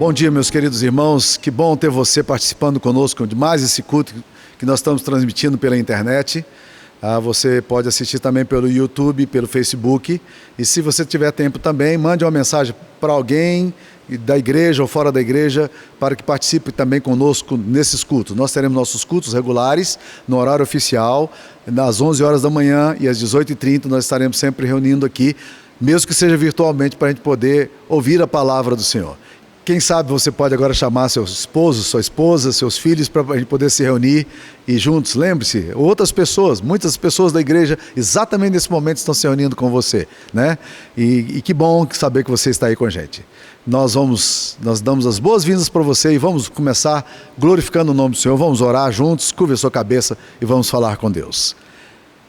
Bom dia, meus queridos irmãos, que bom ter você participando conosco de mais esse culto que nós estamos transmitindo pela internet. Você pode assistir também pelo YouTube, pelo Facebook, e se você tiver tempo também, mande uma mensagem para alguém da igreja ou fora da igreja, para que participe também conosco nesses cultos. Nós teremos nossos cultos regulares, no horário oficial, às 11 horas da manhã e às 18h30, nós estaremos sempre reunindo aqui, mesmo que seja virtualmente, para a gente poder ouvir a palavra do Senhor. Quem sabe você pode agora chamar seu esposo, sua esposa, seus filhos, para a gente poder se reunir e juntos, lembre-se, outras pessoas, muitas pessoas da igreja, exatamente nesse momento estão se reunindo com você, né? E que bom saber que você está aí com a gente. Nós damos as boas-vindas para você e vamos começar glorificando o nome do Senhor, vamos orar juntos, curva a sua cabeça e vamos falar com Deus.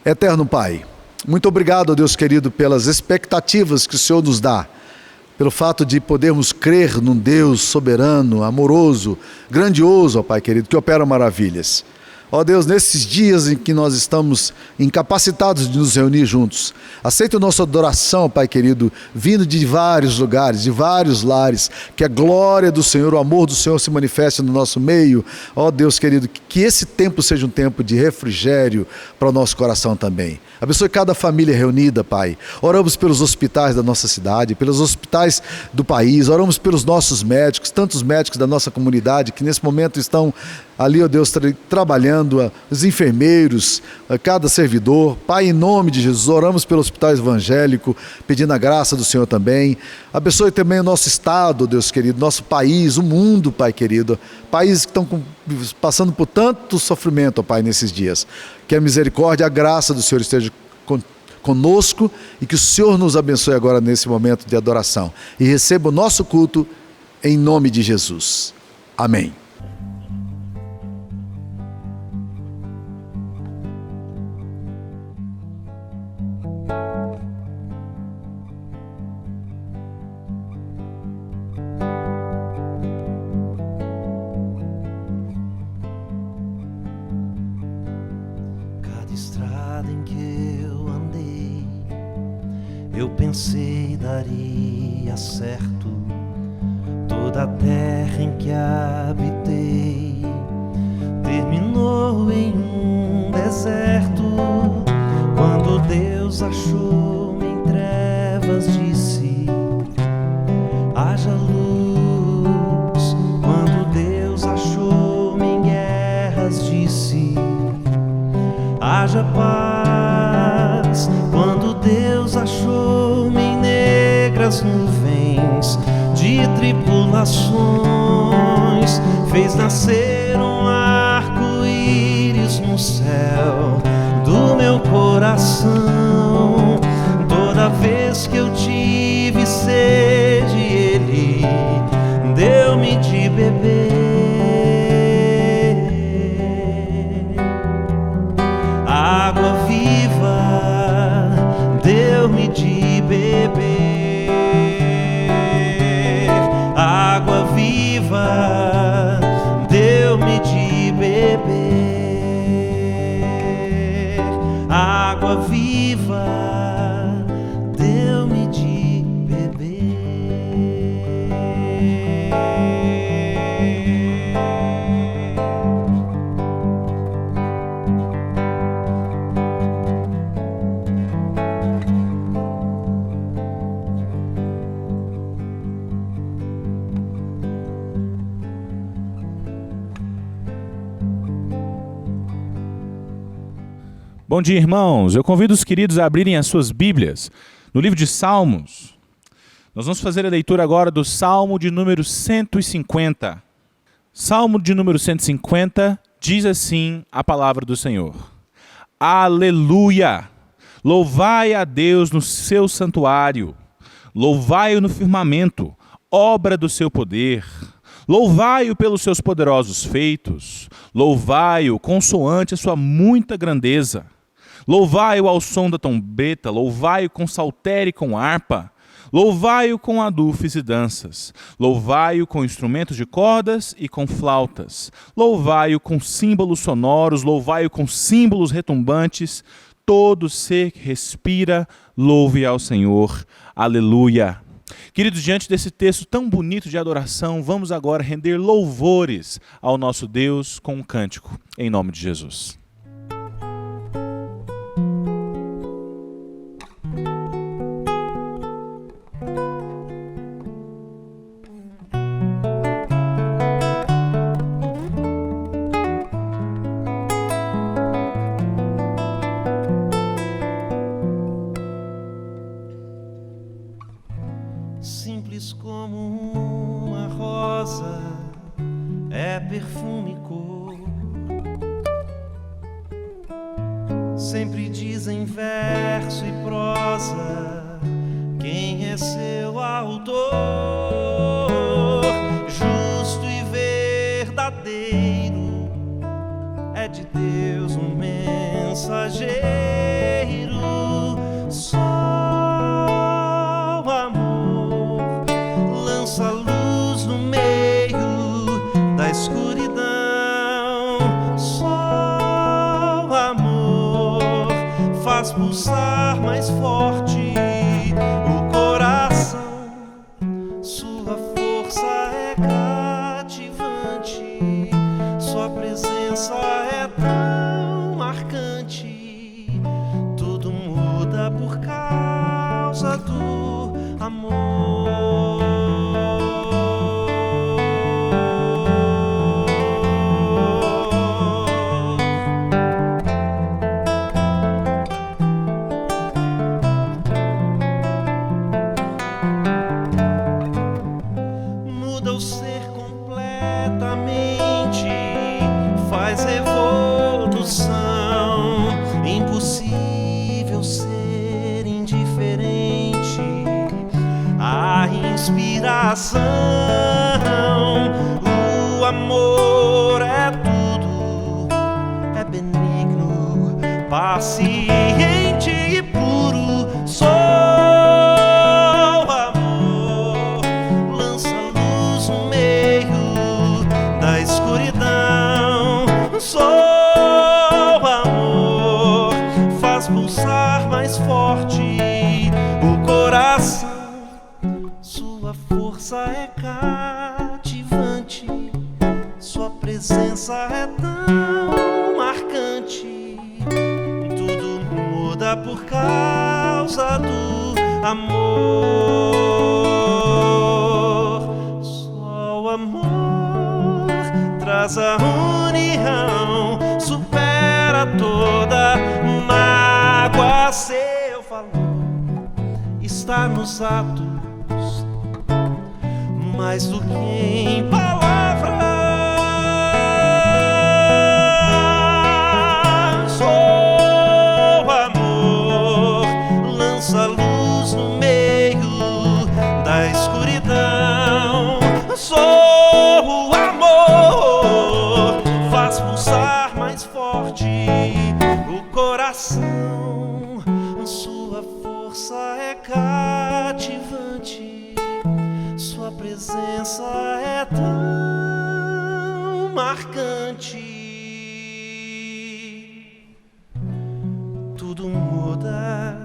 Eterno Pai, muito obrigado, Deus querido, pelas expectativas que o Senhor nos dá, pelo fato de podermos crer num Deus soberano, amoroso, grandioso, ó Pai querido, que opera maravilhas. Ó Deus, nesses dias em que nós estamos incapacitados de nos reunir juntos, aceita a nossa adoração, Pai querido, vindo de vários lugares, de vários lares, que a glória do Senhor, o amor do Senhor se manifeste no nosso meio. Ó Deus querido, que esse tempo seja um tempo de refrigério para o nosso coração também. Abençoe cada família reunida, Pai. Oramos pelos hospitais da nossa cidade, pelos hospitais do país, oramos pelos nossos médicos, tantos médicos da nossa comunidade que nesse momento estão ali, ó Deus, trabalhando, os enfermeiros, cada servidor. Pai, em nome de Jesus, oramos pelo hospital evangélico, pedindo a graça do Senhor também. Abençoe também o nosso estado, Deus querido, nosso país, o mundo, Pai querido. Países que estão passando por tanto sofrimento, ó Pai, nesses dias. Que a misericórdia e a graça do Senhor esteja conosco e que o Senhor nos abençoe agora nesse momento de adoração. E receba o nosso culto em nome de Jesus. Amém. Eu pensei daria certo, toda a terra em que habitei terminou em um deserto. Quando Deus achou-me em trevas, disse: haja luz. Quando Deus achou-me em guerras, disse: haja paz. Quando Deus achou-me em negras nuvens de tribulações, fez nascer um arco-íris no céu do meu coração. Toda vez que eu tive sede, Ele deu-me de beber água viva, deu-me de beber água viva, deu-me de beber água viva, deu-me de beber. Bom dia, irmãos. Eu convido os queridos a abrirem as suas Bíblias no livro de Salmos. Nós vamos fazer a leitura agora do Salmo de número 150. Salmo de número 150 diz assim a palavra do Senhor: Aleluia! Louvai a Deus no seu santuário, louvai-o no firmamento, obra do seu poder. Louvai-o pelos seus poderosos feitos, louvai-o consoante a sua muita grandeza. Louvai-o ao som da trombeta, louvai-o com saltério e com harpa, louvai-o com adufes e danças, louvai-o com instrumentos de cordas e com flautas, louvai-o com símbolos sonoros, louvai-o com símbolos retumbantes. Todo ser que respira, louve ao Senhor. Aleluia. Queridos, diante desse texto tão bonito de adoração, vamos agora render louvores ao nosso Deus com um cântico, em nome de Jesus. Simples como uma rosa, é perfume e cor. Sempre dizem verso e prosa, quem é seu autor? Justo e verdadeiro, é de Deus um mensageiro. Só o amor lança luz no meio da escuridão. Só o amor faz pulsar mais forte o coração. Sua força é cativante, sua presença é tão marcante. Tudo muda por causa do amor. Muda o ser completamente, faz revolução. Impossível ser indiferente à inspiração. O amor é tudo, é benigno, paciente e puro. Só o amor lança luz no meio da escuridão. Só o amor faz pulsar mais forte o coração. Sua força é cativante, sua presença é tão marcante. Tudo muda por causa do amor. Só o amor traz a união, supera toda mágoa. Seu valor está nos atos, mais do que em palavras. Só o amor lança luz no meio da escuridão. Só o amor faz pulsar mais forte o coração. Sua força é cativante, sua presença é tão marcante. Tudo muda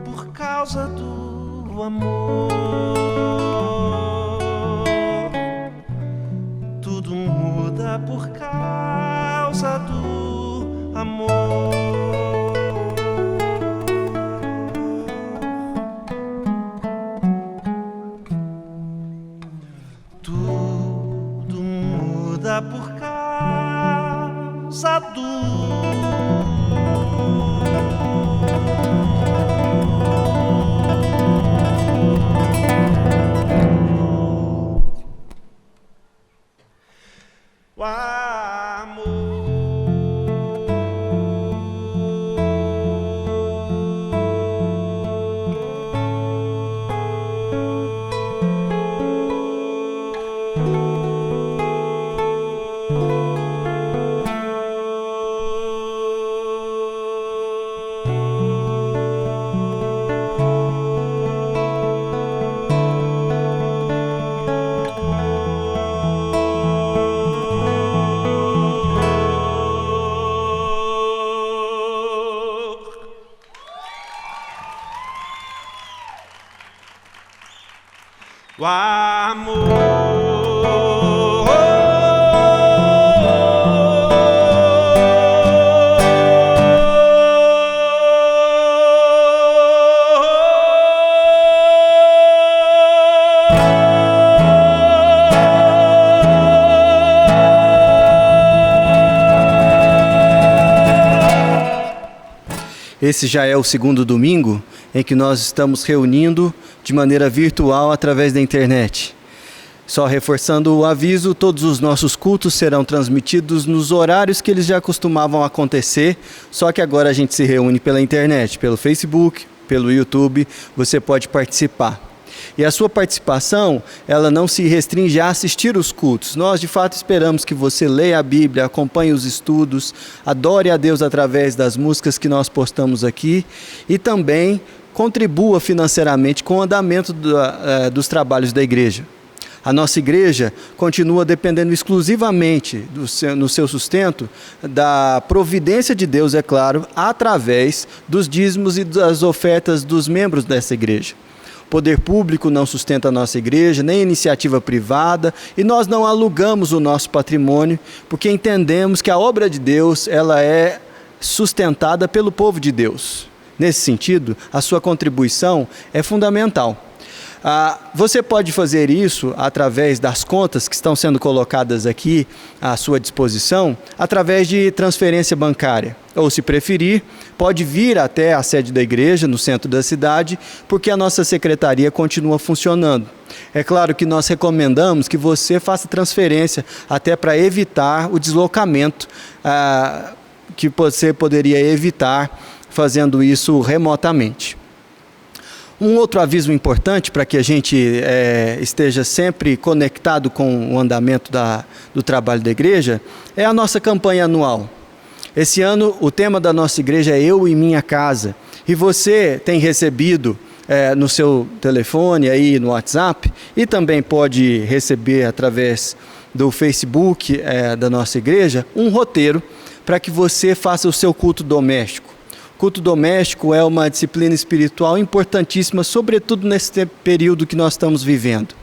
por causa do amor. Tudo muda por causa do amor. Tudo muda por causa do do amor. Esse já é o segundo domingo em que nós estamos reunindo de maneira virtual através da internet. Só reforçando o aviso, todos os nossos cultos serão transmitidos nos horários que eles já costumavam acontecer, só que agora a gente se reúne pela internet, pelo Facebook, pelo YouTube, você pode participar. E a sua participação, ela não se restringe a assistir os cultos. Nós, de fato, esperamos que você leia a Bíblia, acompanhe os estudos, adore a Deus através das músicas que nós postamos aqui e também contribua financeiramente com o andamento dos trabalhos da igreja. A nossa igreja continua dependendo exclusivamente no seu sustento da providência de Deus, é claro, através dos dízimos e das ofertas dos membros dessa igreja. O poder público não sustenta a nossa igreja, nem iniciativa privada, e nós não alugamos o nosso patrimônio, porque entendemos que a obra de Deus ela é sustentada pelo povo de Deus. Nesse sentido, a sua contribuição é fundamental. Você pode fazer isso através das contas que estão sendo colocadas aqui à sua disposição, através de transferência bancária. Ou, se preferir, pode vir até a sede da igreja, no centro da cidade, porque a nossa secretaria continua funcionando. É claro que nós recomendamos que você faça transferência, até para evitar o deslocamento que você poderia evitar fazendo isso remotamente. Um outro aviso importante para que a gente esteja sempre conectado com o andamento do trabalho da igreja é a nossa campanha anual. Esse ano o tema da nossa igreja é Eu e Minha Casa. E você tem recebido no seu telefone, aí no WhatsApp, e também pode receber através do Facebook da nossa igreja, um roteiro para que você faça o seu culto doméstico. Culto doméstico é uma disciplina espiritual importantíssima, sobretudo nesse período que nós estamos vivendo.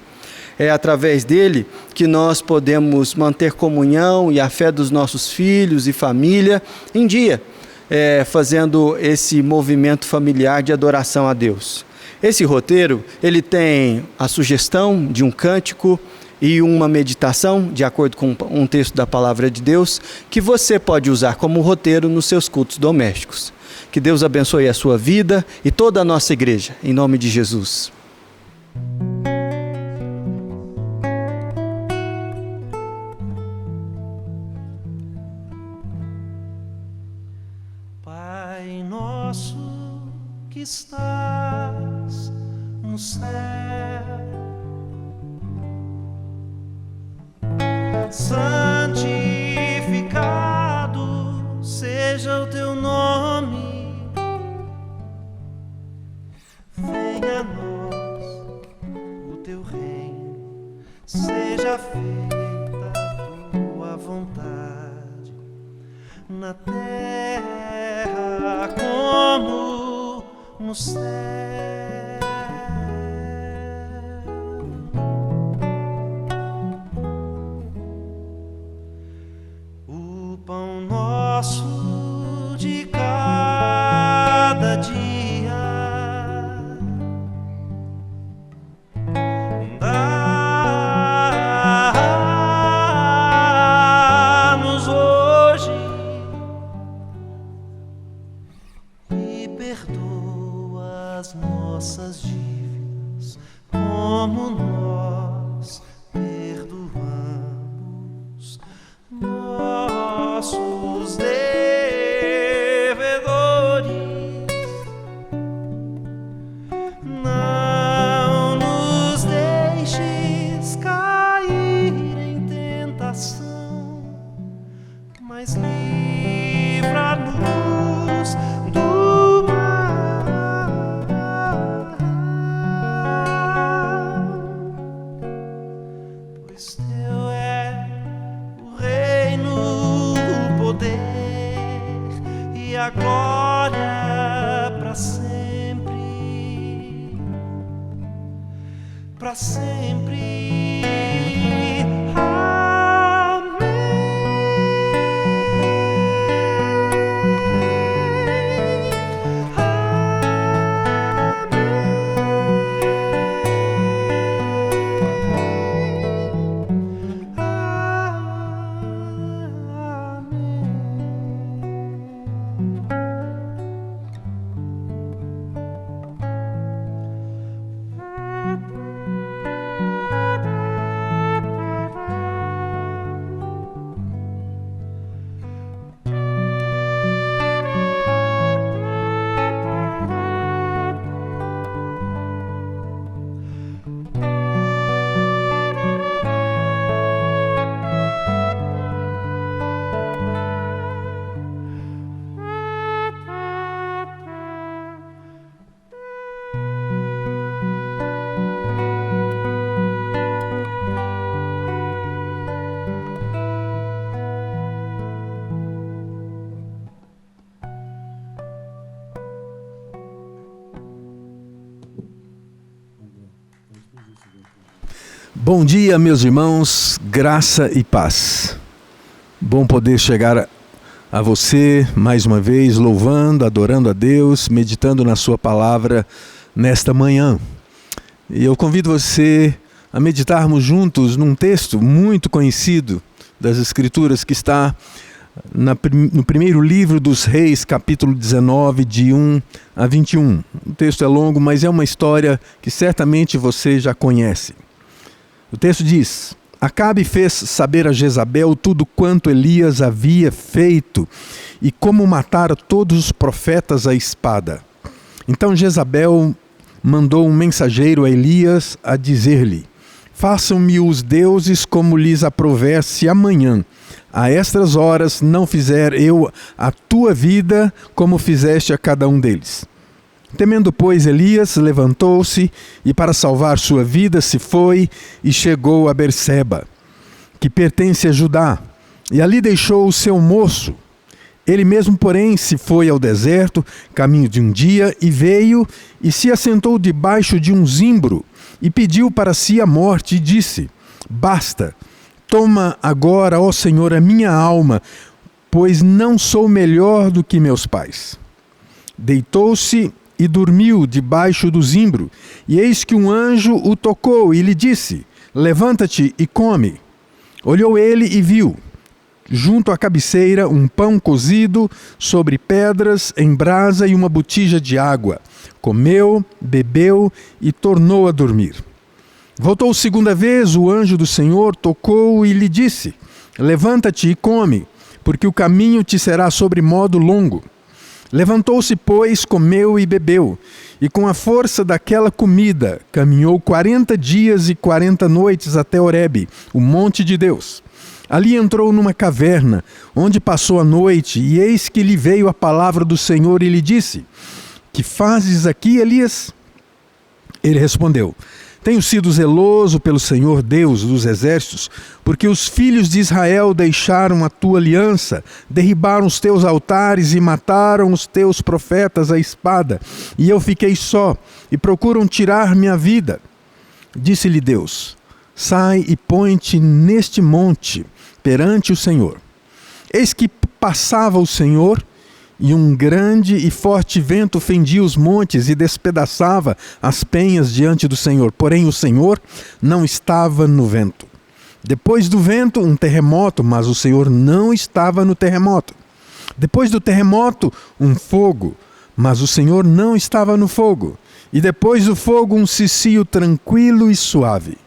É através dele que nós podemos manter comunhão e a fé dos nossos filhos e família em dia, fazendo esse movimento familiar de adoração a Deus. Esse roteiro, ele tem a sugestão de um cântico e uma meditação, de acordo com um texto da Palavra de Deus, que você pode usar como roteiro nos seus cultos domésticos. Que Deus abençoe a sua vida e toda a nossa igreja, em nome de Jesus. Pai nosso que estás no céu, santificado seja o teu nome. Venha a nós o teu reino, seja feita a tua vontade, na terra como no céu. O pão nosso de cada dia dá-nos hoje e perdoa as nossas dívidas, como nós perdoamos nossos devedores. Não nos deixes cair em tentação, mas livra-nos do mal. Pois teu é o reino, o poder e a glória para sempre, para sempre. Bom dia, meus irmãos, graça e paz. Bom poder chegar a você mais uma vez, louvando, adorando a Deus, meditando na sua palavra nesta manhã. E eu convido você a meditarmos juntos num texto muito conhecido das Escrituras que está no primeiro livro dos Reis, capítulo 19, de 1 a 21. O texto é longo, mas é uma história que certamente você já conhece. O texto diz: Acabe fez saber a Jezabel tudo quanto Elias havia feito e como matara todos os profetas à espada. Então Jezabel mandou um mensageiro a Elias a dizer-lhe: Façam-me os deuses como lhes aprouver, se amanhã, a estas horas, não fizer eu a tua vida como fizeste a cada um deles. Temendo, pois, Elias levantou-se e, para salvar sua vida, se foi e chegou a Berseba, que pertence a Judá, e ali deixou o seu moço. Ele mesmo, porém, se foi ao deserto, caminho de um dia, e veio e se assentou debaixo de um zimbro, e pediu para si a morte, e disse: Basta, toma agora, ó Senhor, a minha alma, pois não sou melhor do que meus pais. Deitou-se e dormiu debaixo do zimbro, e eis que um anjo o tocou e lhe disse: Levanta-te e come. Olhou ele e viu, junto à cabeceira, um pão cozido sobre pedras em brasa e uma botija de água. Comeu, bebeu e tornou a dormir. Voltou segunda vez, o anjo do Senhor tocou e lhe disse: Levanta-te e come, porque o caminho te será sobremodo longo. Levantou-se, pois, comeu e bebeu, e com a força daquela comida caminhou 40 dias e 40 noites até Horebe, o monte de Deus. Ali entrou numa caverna, onde passou a noite, e eis que lhe veio a palavra do Senhor e lhe disse: Que fazes aqui, Elias? Ele respondeu: Tenho sido zeloso pelo Senhor Deus dos exércitos, porque os filhos de Israel deixaram a tua aliança, derribaram os teus altares e mataram os teus profetas à espada, e eu fiquei só, e procuram tirar minha vida. Disse-lhe Deus: Sai e põe-te neste monte, perante o Senhor. Eis que passava o Senhor, e um grande e forte vento fendia os montes e despedaçava as penhas diante do Senhor. Porém o Senhor não estava no vento. Depois do vento, um terremoto, mas o Senhor não estava no terremoto. Depois do terremoto, um fogo, mas o Senhor não estava no fogo. E depois do fogo, um cicio tranquilo e suave.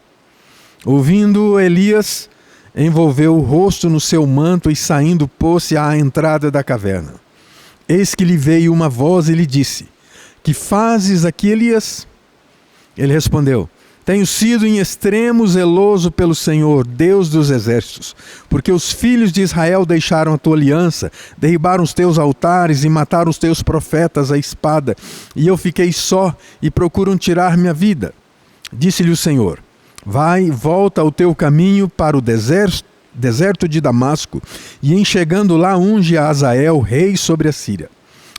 Ouvindo, Elias envolveu o rosto no seu manto e, saindo, pôs-se à entrada da caverna. Eis que lhe veio uma voz e lhe disse: Que fazes aqui, Elias? Ele respondeu: Tenho sido em extremo zeloso pelo Senhor, Deus dos exércitos, porque os filhos de Israel deixaram a tua aliança, derribaram os teus altares e mataram os teus profetas à espada, e eu fiquei só e procuram tirar minha vida. Disse-lhe o Senhor: Vai, volta ao teu caminho para o deserto de Damasco, e em chegando lá unge a Azael, rei sobre a Síria.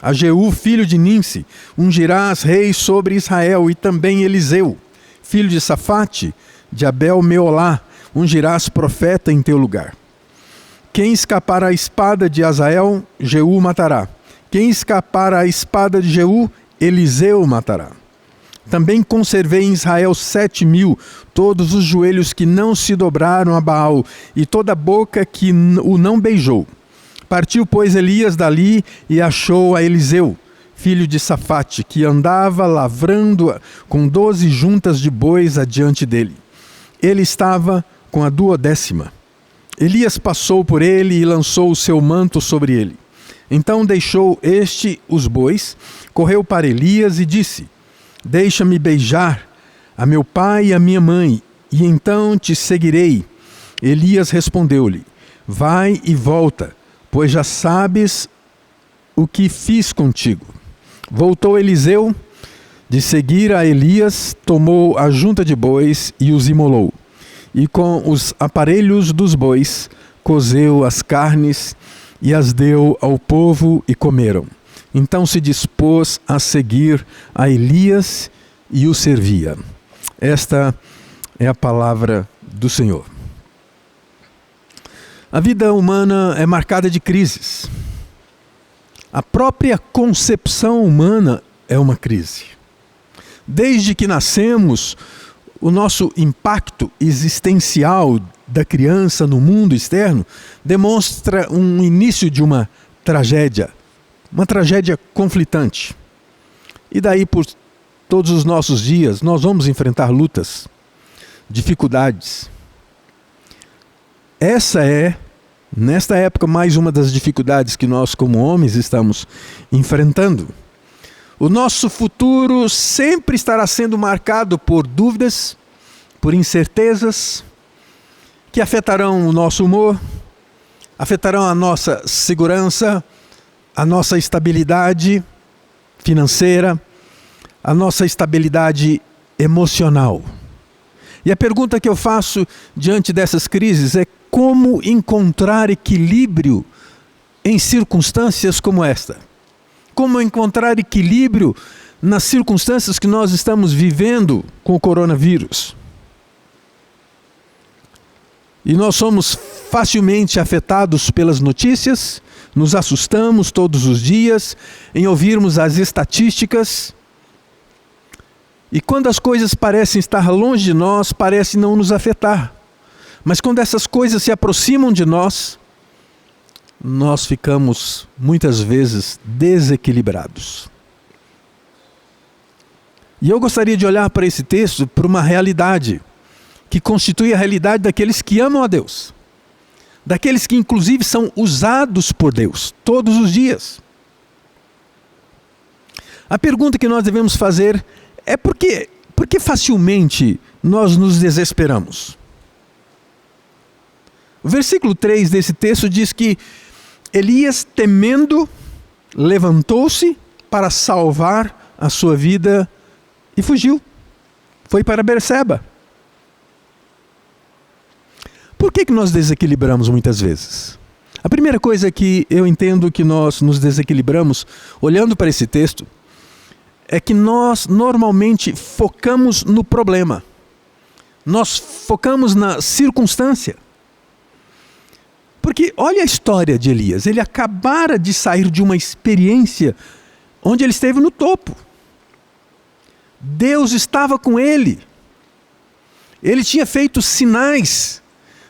A Jeú, filho de Nimsi, ungirás rei sobre Israel, e também Eliseu, filho de Safate, de Abel-Meolá, ungirás profeta em teu lugar. Quem escapar à espada de Azael, Jeú matará. Quem escapar à espada de Jeú, Eliseu matará. Também conservei em Israel 7.000, todos os joelhos que não se dobraram a Baal, e toda a boca que o não beijou. Partiu, pois, Elias dali e achou a Eliseu, filho de Safate, que andava lavrando com 12 juntas de bois adiante dele. Ele estava com a 12ª. Elias passou por ele e lançou o seu manto sobre ele. Então deixou este os bois, correu para Elias e disse: Deixa-me beijar a meu pai e a minha mãe, e então te seguirei. Elias respondeu-lhe: Vai e volta, pois já sabes o que fiz contigo. Voltou Eliseu de seguir a Elias, tomou a junta de bois e os imolou. E com os aparelhos dos bois cozeu as carnes e as deu ao povo e comeram. Então se dispôs a seguir a Elias e o servia. Esta é a palavra do Senhor. A vida humana é marcada de crises. A própria concepção humana é uma crise. Desde que nascemos, o nosso impacto existencial da criança no mundo externo demonstra um início de uma tragédia conflitante. E daí por todos os nossos dias nós vamos enfrentar lutas, dificuldades. Essa é, nesta época, mais uma das dificuldades que nós como homens estamos enfrentando. O nosso futuro sempre estará sendo marcado por dúvidas, por incertezas, que afetarão o nosso humor, afetarão a nossa segurança, a nossa estabilidade financeira, a nossa estabilidade emocional. E a pergunta que eu faço diante dessas crises é como encontrar equilíbrio em circunstâncias como esta? Como encontrar equilíbrio nas circunstâncias que nós estamos vivendo com o coronavírus? E nós somos facilmente afetados pelas notícias, nos assustamos todos os dias em ouvirmos as estatísticas. E quando as coisas parecem estar longe de nós, parece não nos afetar. Mas quando essas coisas se aproximam de nós, nós ficamos muitas vezes desequilibrados. E eu gostaria de olhar para esse texto, para uma realidade que constitui a realidade daqueles que amam a Deus. Daqueles que inclusive são usados por Deus todos os dias. A pergunta que nós devemos fazer é por que facilmente nós nos desesperamos? O versículo 3 desse texto diz que Elias, temendo, levantou-se para salvar a sua vida e fugiu. Foi para Berseba. Por que nós desequilibramos muitas vezes? A primeira coisa que eu entendo que nós nos desequilibramos, olhando para esse texto, é que nós normalmente focamos no problema. Nós focamos na circunstância. Porque olha a história de Elias. Ele acabara de sair de uma experiência onde ele esteve no topo. Deus estava com ele. Ele tinha feito sinais.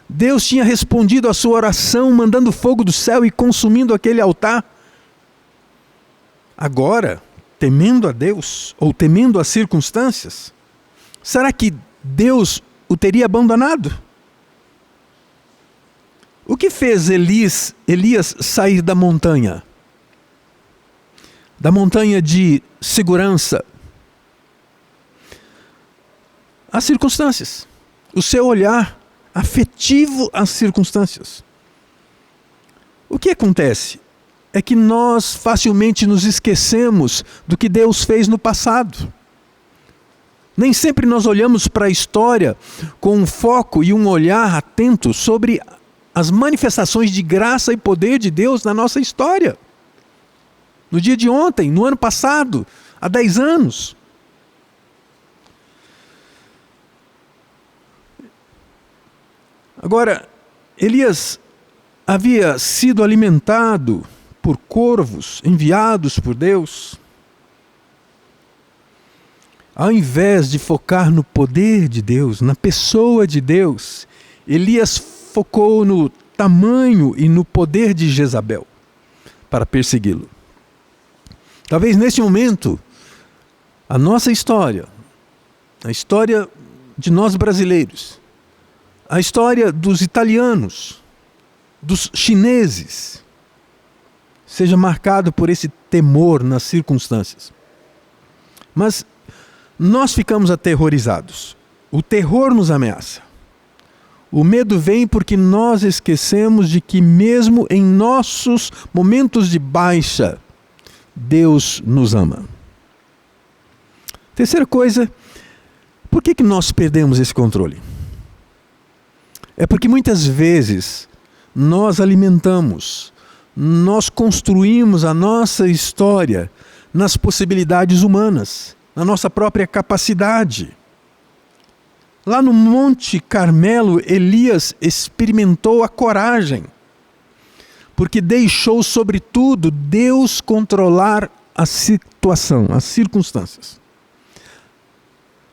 Deus tinha respondido à sua oração, mandando fogo do céu e consumindo aquele altar. Agora, temendo a Deus, ou temendo as circunstâncias, será que Deus o teria abandonado? O que fez Elias sair da montanha? Da montanha de segurança? As circunstâncias. O seu olhar afetivo às circunstâncias. O que acontece? É que nós facilmente nos esquecemos do que Deus fez no passado. Nem sempre nós olhamos para a história com um foco e um olhar atento sobre as manifestações de graça e poder de Deus na nossa história. No dia de ontem, no ano passado, há 10 anos. Agora, Elias havia sido alimentado por corvos enviados por Deus. Ao invés de focar no poder de Deus, na pessoa de Deus, Elias focou no tamanho e no poder de Jezabel para persegui-lo. Talvez neste momento, a nossa história, a história de nós brasileiros, a história dos italianos, dos chineses, seja marcado por esse temor nas circunstâncias. Mas nós ficamos aterrorizados. O terror nos ameaça. O medo vem porque nós esquecemos de que mesmo em nossos momentos de baixa, Deus nos ama. Terceira coisa, por que nós perdemos esse controle? É porque muitas vezes nós alimentamos, nós construímos a nossa história nas possibilidades humanas, na nossa própria capacidade. Lá no Monte Carmelo, Elias experimentou a coragem, porque deixou, sobretudo, Deus controlar a situação, as circunstâncias.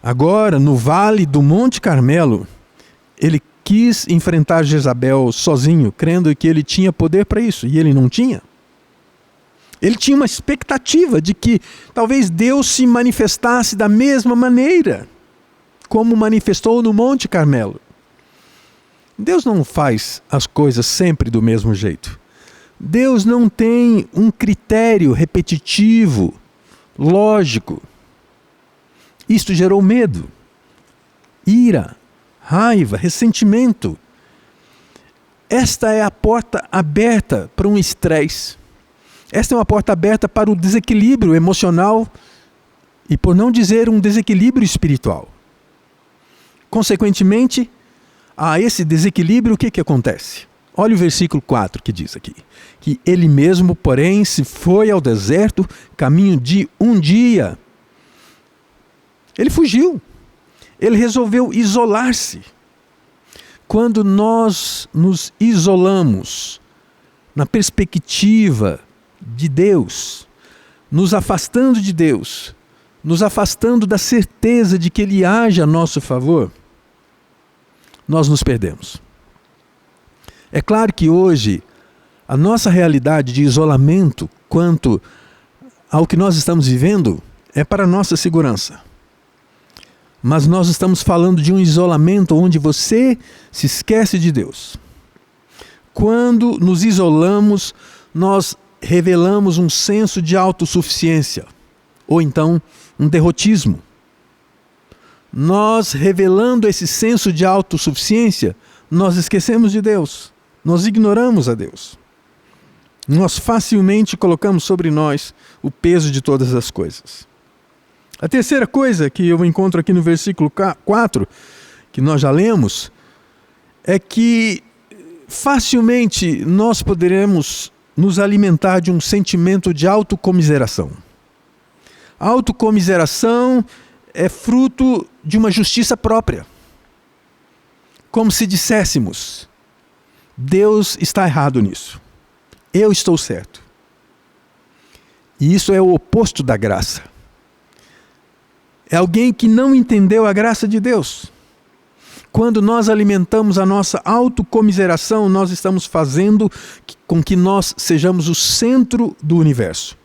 Agora, no vale do Monte Carmelo, ele quis enfrentar Jezabel sozinho, crendo que ele tinha poder para isso, e ele não tinha. Ele tinha uma expectativa de que talvez Deus se manifestasse da mesma maneira como manifestou no Monte Carmelo. Deus não faz as coisas sempre do mesmo jeito. Deus não tem um critério repetitivo, lógico. Isto gerou medo, ira, raiva, ressentimento. Esta é a porta aberta para um estresse. Esta é uma porta aberta para o desequilíbrio emocional e, por não dizer, um desequilíbrio espiritual. Consequentemente, a esse desequilíbrio, o que acontece? Olha o versículo 4 que diz aqui. Que ele mesmo, porém, se foi ao deserto, caminho de um dia. Ele fugiu. Ele resolveu isolar-se. Quando nós nos isolamos na perspectiva de Deus, nos afastando de Deus, nos afastando da certeza de que Ele age a nosso favor, nós nos perdemos. É claro que hoje a nossa realidade de isolamento quanto ao que nós estamos vivendo é para a nossa segurança. Mas nós estamos falando de um isolamento onde você se esquece de Deus. Quando nos isolamos, nós revelamos um senso de autossuficiência, ou então um derrotismo. Nós, revelando esse senso de autossuficiência, nós esquecemos de Deus, nós ignoramos a Deus. Nós facilmente colocamos sobre nós o peso de todas as coisas. A terceira coisa que eu encontro aqui no versículo 4, que nós já lemos, é que facilmente nós poderemos nos alimentar de um sentimento de autocomiseração. A autocomiseração é fruto de uma justiça própria. Como se disséssemos, Deus está errado nisso. Eu estou certo. E isso é o oposto da graça. É alguém que não entendeu a graça de Deus. Quando nós alimentamos a nossa autocomiseração, nós estamos fazendo com que nós sejamos o centro do universo.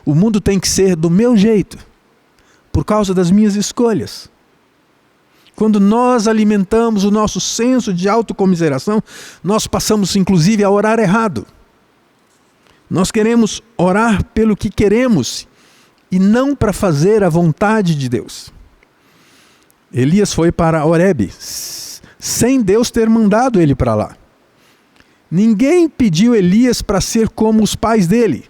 O mundo tem que ser do meu jeito, por causa das minhas escolhas. Quando nós alimentamos o nosso senso de autocomiseração, nós passamos inclusive a orar errado. Nós queremos orar pelo que queremos e não para fazer a vontade de Deus. Elias foi para Horebe, sem Deus ter mandado ele para lá. Ninguém pediu Elias para ser como os pais dele.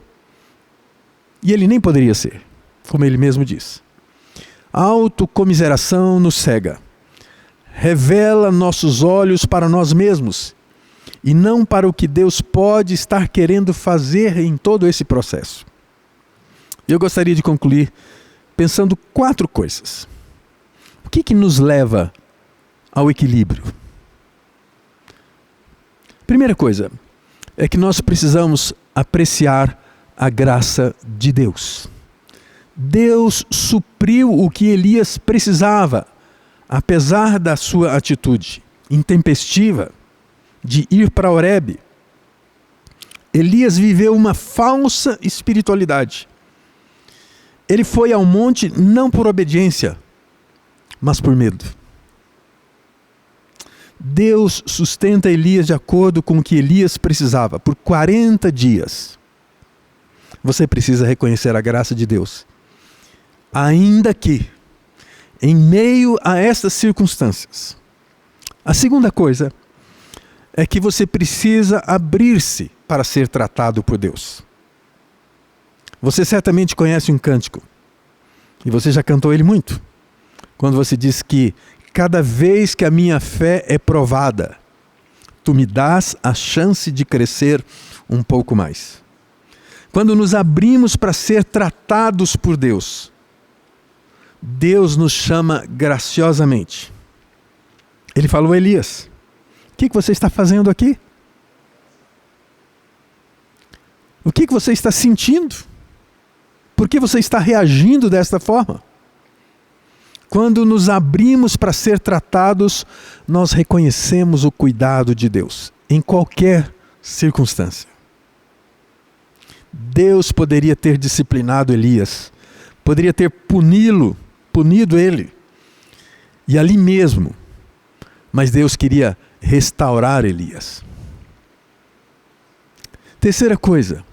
E ele nem poderia ser, como ele mesmo diz. A autocomiseração nos cega. Revela nossos olhos para nós mesmos e não para o que Deus pode estar querendo fazer em todo esse processo. Eu gostaria de concluir pensando 4 coisas. O que nos leva ao equilíbrio? Primeira coisa é que nós precisamos apreciar a graça de Deus. Deus supriu o que Elias precisava, apesar da sua atitude intempestiva de ir para Horebe. Elias viveu uma falsa espiritualidade. Ele foi ao monte não por obediência, mas por medo. Deus sustenta Elias de acordo com o que Elias precisava, por 40 dias. Você precisa reconhecer a graça de Deus. Ainda que, em meio a estas circunstâncias. A segunda coisa é que você precisa abrir-se para ser tratado por Deus. Você certamente conhece um cântico, e você já cantou ele muito, quando você diz que cada vez que a minha fé é provada, tu me dás a chance de crescer um pouco mais. Quando nos abrimos para ser tratados por Deus, Deus nos chama graciosamente Ele falou: Elias, o que você está fazendo aqui? O que você está sentindo? Por que você está reagindo desta forma? Quando nos abrimos para ser tratados, nós reconhecemos o cuidado de Deus, em qualquer circunstância. Deus poderia ter disciplinado Elias, poderia ter punido ele, e ali mesmo, mas Deus queria restaurar Elias. Terceira coisa,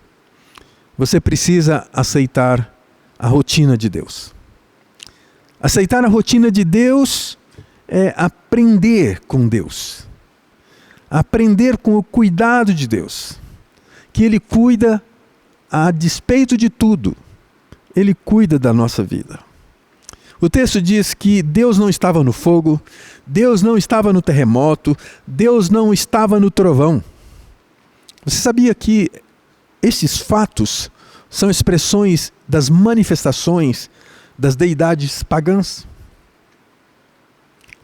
você precisa aceitar a rotina de Deus. Aceitar a rotina de Deus é aprender com Deus. Aprender com o cuidado de Deus. Que Ele cuida a despeito de tudo. Ele cuida da nossa vida. O texto diz que Deus não estava no fogo, Deus não estava no terremoto, Deus não estava no trovão. Você sabia que esses fatos são expressões das manifestações das deidades pagãs?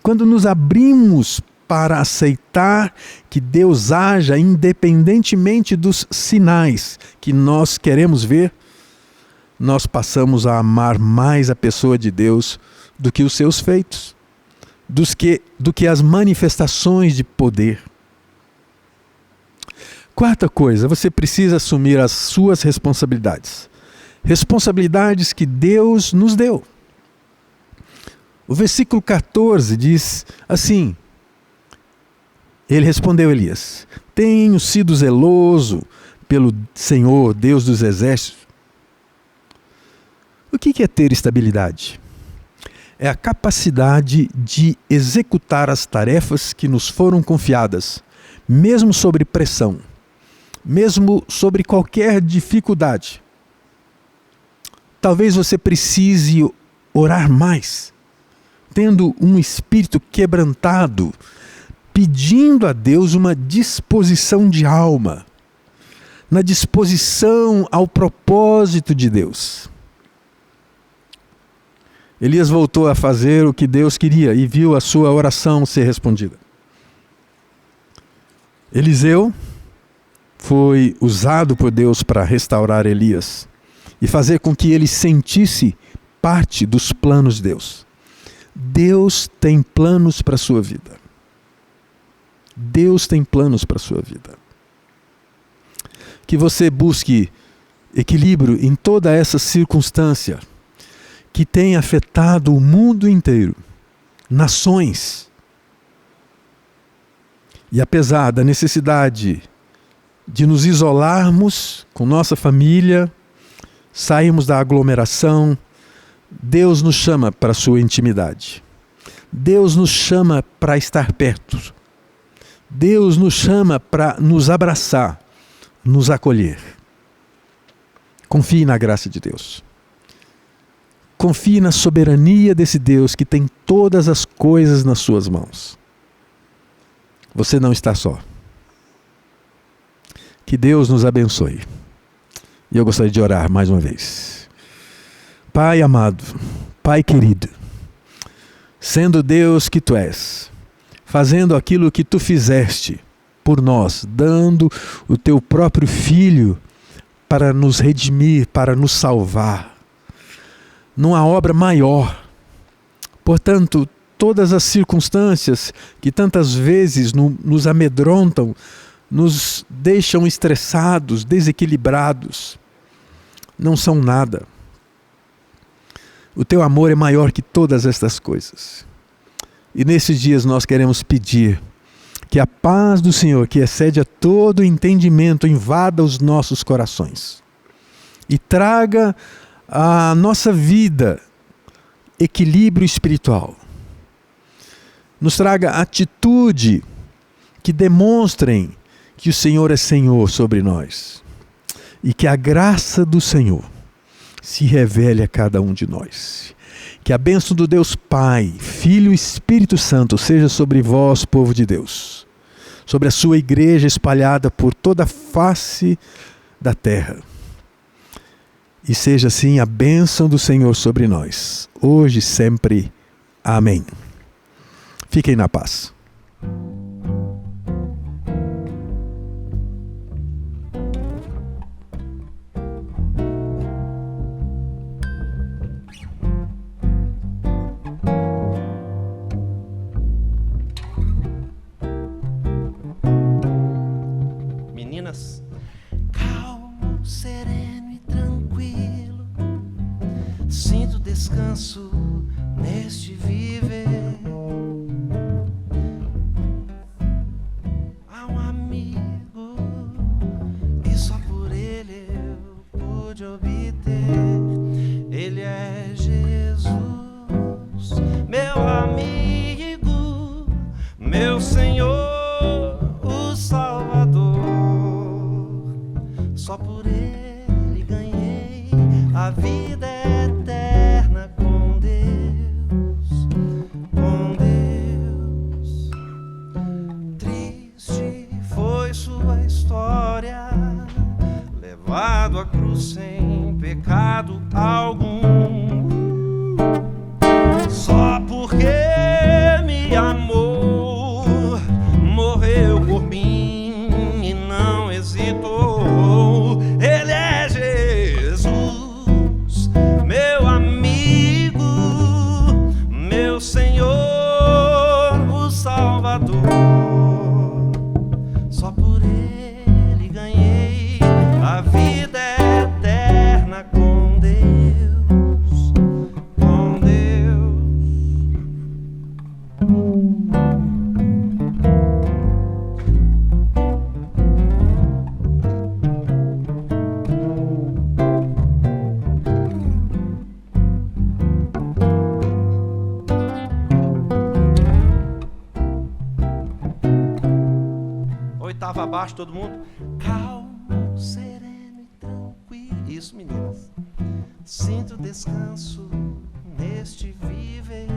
Quando nos abrimos para aceitar que Deus haja independentemente dos sinais que nós queremos ver, nós passamos a amar mais a pessoa de Deus do que os seus feitos, do que as manifestações de poder. Quarta coisa, você precisa assumir as suas responsabilidades. Responsabilidades que Deus nos deu. O versículo 14 diz assim: Ele respondeu a Elias: tenho sido zeloso pelo Senhor, Deus dos exércitos. O que é ter estabilidade? É a capacidade de executar as tarefas que nos foram confiadas, mesmo sob pressão, mesmo sobre qualquer dificuldade. Talvez você precise orar mais, tendo um espírito quebrantado, pedindo a Deus uma disposição de alma, na disposição ao propósito de Deus. Elias voltou a fazer o que Deus queria e viu a sua oração ser respondida. Eliseu foi usado por Deus para restaurar Elias e fazer com que ele sentisse parte dos planos de Deus. Deus tem planos para a sua vida. Deus tem planos para a sua vida. Que você busque equilíbrio em toda essa circunstância que tem afetado o mundo inteiro, nações. E apesar da necessidade de nos isolarmos com nossa família, sairmos da aglomeração, Deus nos chama para a sua intimidade. Deus nos chama para estar perto. Deus nos chama para nos abraçar, nos acolher. Confie na graça de Deus. Confie na soberania desse Deus que tem todas as coisas nas suas mãos. Você não está só. Que Deus nos abençoe. E eu gostaria de orar mais uma vez. Pai amado, Pai querido, sendo Deus que Tu és, fazendo aquilo que Tu fizeste por nós, dando o Teu próprio Filho para nos redimir, para nos salvar, numa obra maior. Portanto, todas as circunstâncias que tantas vezes nos amedrontam, nos deixam estressados, desequilibrados, não são nada. O Teu amor é maior que todas estas coisas. E nesses dias nós queremos pedir que a paz do Senhor, que excede a todo entendimento, invada os nossos corações e traga à nossa vida equilíbrio espiritual. Nos traga atitude que demonstrem que o Senhor é Senhor sobre nós e que a graça do Senhor se revele a cada um de nós. Que a bênção do Deus Pai, Filho e Espírito Santo seja sobre vós, povo de Deus, sobre a sua igreja espalhada por toda a face da terra. E seja assim a bênção do Senhor sobre nós, hoje e sempre. Amém. Fiquem na paz. descanso neste viver. Há um amigo que só por ele eu pude obter. Ele é Jesus, meu amigo, meu Senhor, o Salvador. Só por ele ganhei a vida eterna com Deus, com Deus. Triste foi sua história, levado à cruz sem pecado algum. Só porque me amou, morreu por mim e não hesitou. Ele é Jesus, meu amigo, meu Senhor, o Salvador. Só por ele ganhei a vida eterna com Deus, com Deus. Oitava abaixo, todo mundo. Calmo, sereno e tranquilo. Isso, meninas. Sinto descanso neste viver.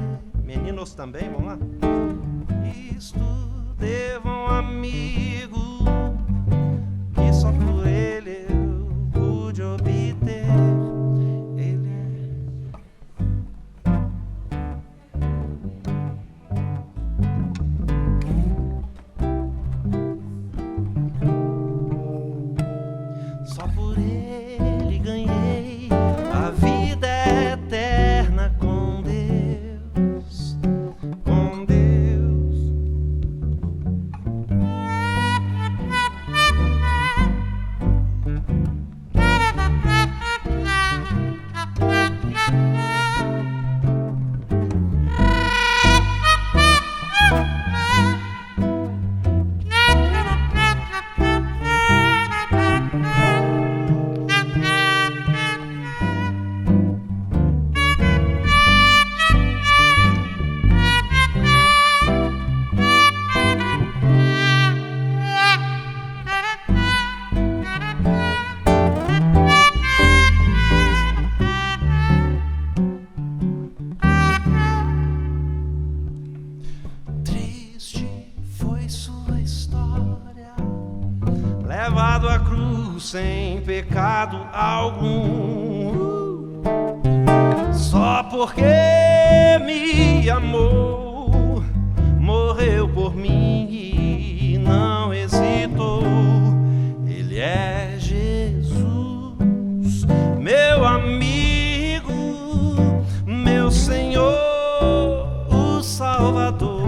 Meninos também, vamos lá. Isto devo a um amigo que só por ele eu pude obter. Ele só por ele ganhei a vida eterna com Deus, com Deus. Triste foi sua história, levado à cruz sem pecado algum. Só porque me amou, morreu por mim e não hesitou. Ele é Jesus, meu amigo, meu Senhor, o Salvador.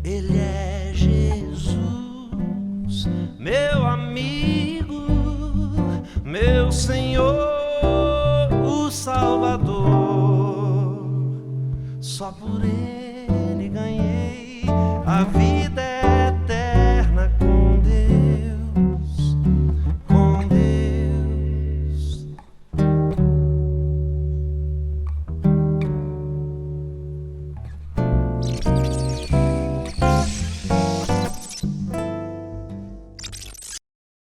Ele é Jesus, meu amigo, meu Senhor, o Salvador. Só por ele ganhei a vida